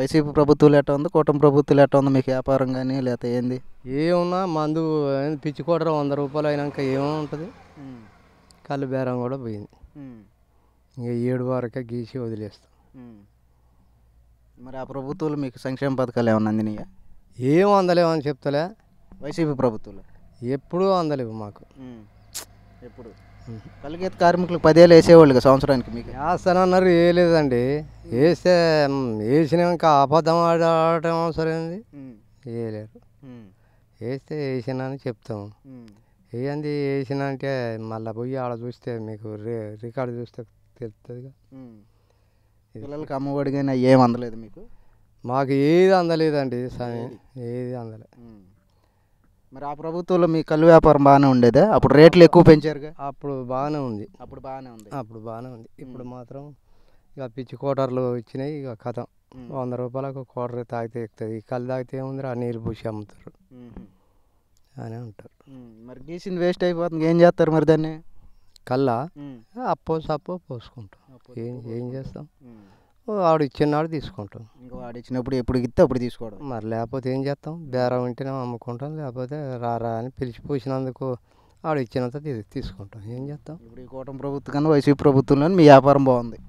YCP ప్రభుత్వాలు ఎట్లా ఉంది, కూటమి ప్రభుత్వాలు ఎట్లా ఉంది మీకు వ్యాపారం కానీ లేకపోతే ఏంది? ఏమున్నా మందు పిచ్చి కొట్టర 100 రూపాయలు అయినాక ఏముంటుంది. కళ్ళు బేరం కూడా పోయింది. ఇక 7 వరకే గీసి వదిలేస్తాం. మరి ఆ ప్రభుత్వాలు మీకు సంక్షేమ పథకాలు ఏమన్నా అందినాయా? ఏం అందలేమని చెప్తలే. వైసీపీ ప్రభుత్వాలు ఎప్పుడూ అందలేవు మాకు. ఎప్పుడు కలిగేత కార్మికులకు 10,000 వేసేవాళ్ళు సంవత్సరానికి. మీకు వేస్తానన్నారు, వేయలేదండి. వేస్తే వేసినాక అబద్ధం ఆడటం అవసరం ఏంది? వేయలేరు. వేస్తే వేసినా అని చెప్తాము. వేయండి వేసినా అంటే మళ్ళీ పోయి ఆడ చూస్తే మీకు రికార్డు చూస్తే తెలుస్తుందిగా. పిల్లలకి అమ్మఒడి కానీ ఏం అందలేదు మీకు? మాకు ఏది అందలేదండి స్వామి, ఏది అందలే. మరి ఆ ప్రభుత్వంలో మీ కళ్ళు వ్యాపారం బాగానే ఉండేదా? అప్పుడు రేట్లు ఎక్కువ పెంచారుగా. అప్పుడు బాగానే ఉంది. అప్పుడు బాగానే ఉంది. ఇప్పుడు మాత్రం ఇక పిచ్చి కోటర్లు ఇచ్చినాయి. ఇక కథం 100 రూపాయలకు కోటరు తాగితే ఎక్కుతుంది. కళ్ళు తాగితే ఏముంది, ఆ నీళ్ళు పూసి అమ్ముతారు అని ఉంటారు. మరి గీసింది వేస్ట్ అయిపోతుంది, ఏం చేస్తారు మరి దాన్ని? కల్లా అప్పో సప్పో పోసుకుంటాం. ఏం చేస్తాం, వాడు ఇచ్చినాడు తీసుకుంటాం. ఇంకా వాడు ఇచ్చినప్పుడు ఎప్పుడు ఇస్తే అప్పుడు తీసుకోవడం. మరి లేకపోతే ఏం చేస్తాం, బేరం వింటేనే అమ్ముకుంటాం. లేకపోతే రా అని పిలిచి పూసినందుకు వాడు ఇచ్చినంత తీసుకుంటాం. ఏం చేస్తాం. ఇప్పుడు ఈ కూటమి ప్రభుత్వం కన్నా వైసీపీ ప్రభుత్వంలో మీ వ్యాపారం బాగుంది.